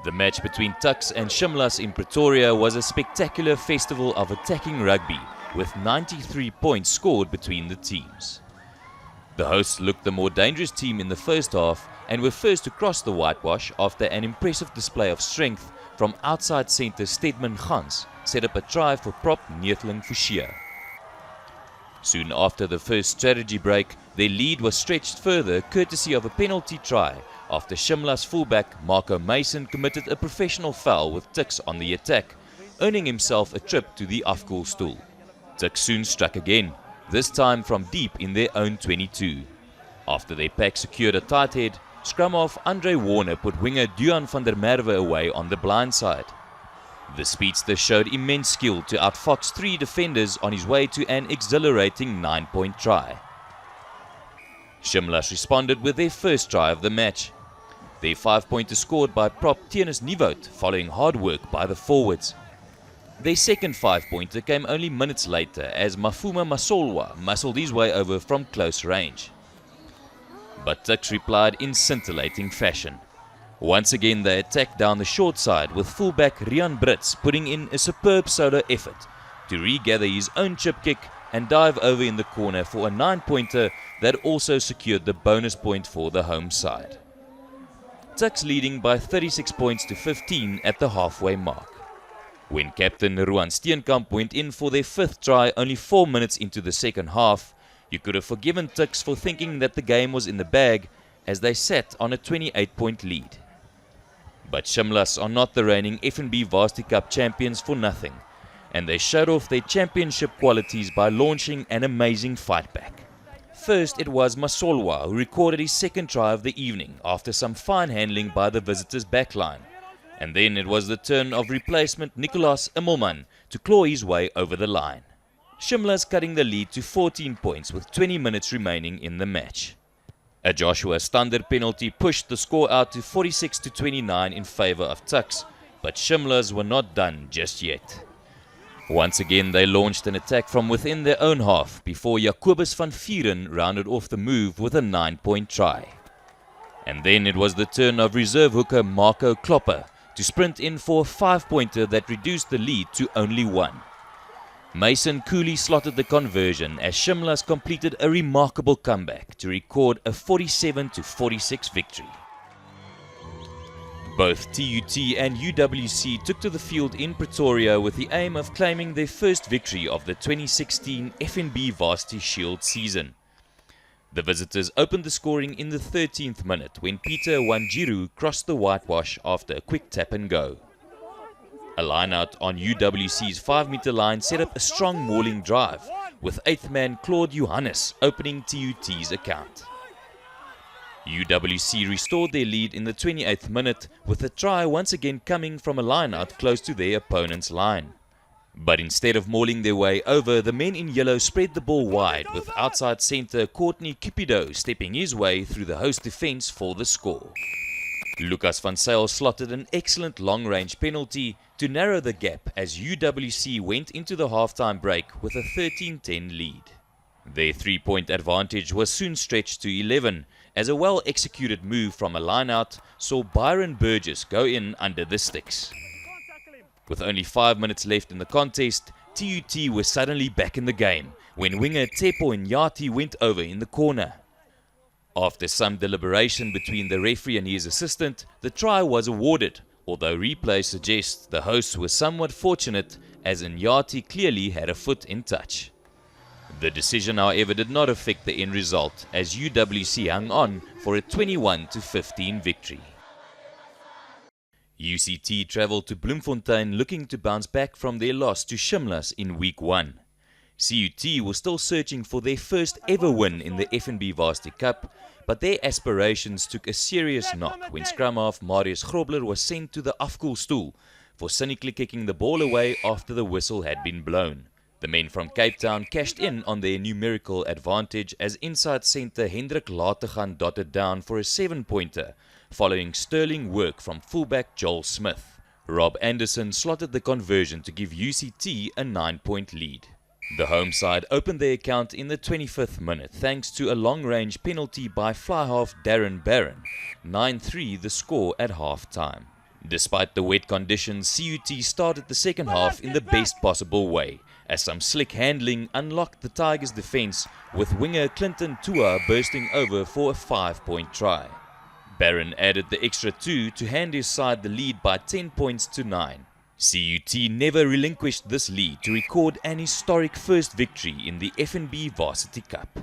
The match between Tuks and Shimlas in Pretoria was a spectacular festival of attacking rugby, with 93 points scored between the teams. The hosts looked the more dangerous team in the first half and were first to cross the whitewash after an impressive display of strength from outside centre Stedman Gans set up a try for prop Neethling Fouchier. Soon after the first strategy break, their lead was stretched further courtesy of a penalty try after Shimlas fullback Marco Mason committed a professional foul with Tuks on the attack, earning himself a trip to the afkoel stoel. Tuks soon struck again, this time from deep in their own 22. After their pack secured a tight head, scrum half Andre Warner put winger Duan van der Merwe away on the blind side. The speedster showed immense skill to outfox 3 defenders on his way to an exhilarating 9-point try. Shimlas responded with their first try of the match. Their 5-pointer scored by prop Tienus Nieuwoud following hard work by the forwards. Their second 5-pointer came only minutes later as Mafuma Masolwa muscled his way over from close range. But Tuks replied in scintillating fashion. Once again they attacked down the short side with fullback Rian Brits putting in a superb solo effort to regather his own chip kick and dive over in the corner for a 9-pointer that also secured the bonus point for the home side. Tuks leading by 36 points to 15 at the halfway mark. When captain Ruan Steenkamp went in for their 5th try only 4 minutes into the second half, you could have forgiven Tuks for thinking that the game was in the bag as they sat on a 28-point lead. But Shimlas are not the reigning FNB Varsity Cup champions for nothing, and they showed off their championship qualities by launching an amazing fight back. First, it was Masolwa who recorded his 2nd try of the evening after some fine handling by the visitors' backline. And then it was the turn of replacement Nicolas Immelman to claw his way over the line. Shimlas cutting the lead to 14 points with 20 minutes remaining in the match. A Joshua Stander penalty pushed the score out to 46-29 in favour of Tuks, but Shimlas were not done just yet. Once again they launched an attack from within their own half before Jacobus van Vieren rounded off the move with a 9-point try. And then it was the turn of reserve hooker Marco Klopper to sprint in for a 5-pointer that reduced the lead to only 1. Mason coolly slotted the conversion as Shimlas completed a remarkable comeback to record a 47-46 victory. Both TUT and UWC took to the field in Pretoria with the aim of claiming their first victory of the 2016 FNB Varsity Shield season. The visitors opened the scoring in the 13th minute when Peter Wanjiru crossed the whitewash after a quick tap and go. A line-out on UWC's 5-meter line set up a strong mauling drive, with 8th man Claude Johannes opening TUT's account. UWC restored their lead in the 28th minute, with a try once again coming from a line-out close to their opponent's line. But instead of mauling their way over, the men in yellow spread the ball wide, with outside centre Courtney Cupido stepping his way through the host defence for the score. Lucas van Zyl slotted an excellent long-range penalty to narrow the gap as UWC went into the half-time break with a 13-10 lead. Their 3-point advantage was soon stretched to 11 as a well-executed move from a line-out saw Byron Burgess go in under the sticks. With only 5 minutes left in the contest, TUT was suddenly back in the game when winger Tepo Nyati went over in the corner. After some deliberation between the referee and his assistant, the try was awarded, although replay suggests the hosts were somewhat fortunate as Nyati clearly had a foot in touch. The decision, however, did not affect the end result as UWC hung on for a 21-15 victory. UCT travelled to Bloemfontein looking to bounce back from their loss to Shimlas in Week 1. CUT was still searching for their first ever win in the FNB Varsity Cup, but their aspirations took a serious knock when scrum half Marius Grobler was sent to the afkoel stoel for cynically kicking the ball away after the whistle had been blown. The men from Cape Town cashed in on their numerical advantage as inside centre Hendrik Lategan dotted down for a 7-pointer, following sterling work from fullback Joel Smith. Rob Anderson slotted the conversion to give UCT a 9-point lead. The home side opened their account in the 25th minute thanks to a long-range penalty by fly half Darren Barron, 9-3 the score at half-time. Despite the wet conditions, CUT started the second half in the best possible way, as some slick handling unlocked the Tigers' defence, with winger Clinton Tua bursting over for a 5-point try. Barron added the extra 2 to hand his side the lead by 10 points to 9. CUT never relinquished this lead to record an historic first victory in the FNB Varsity Cup.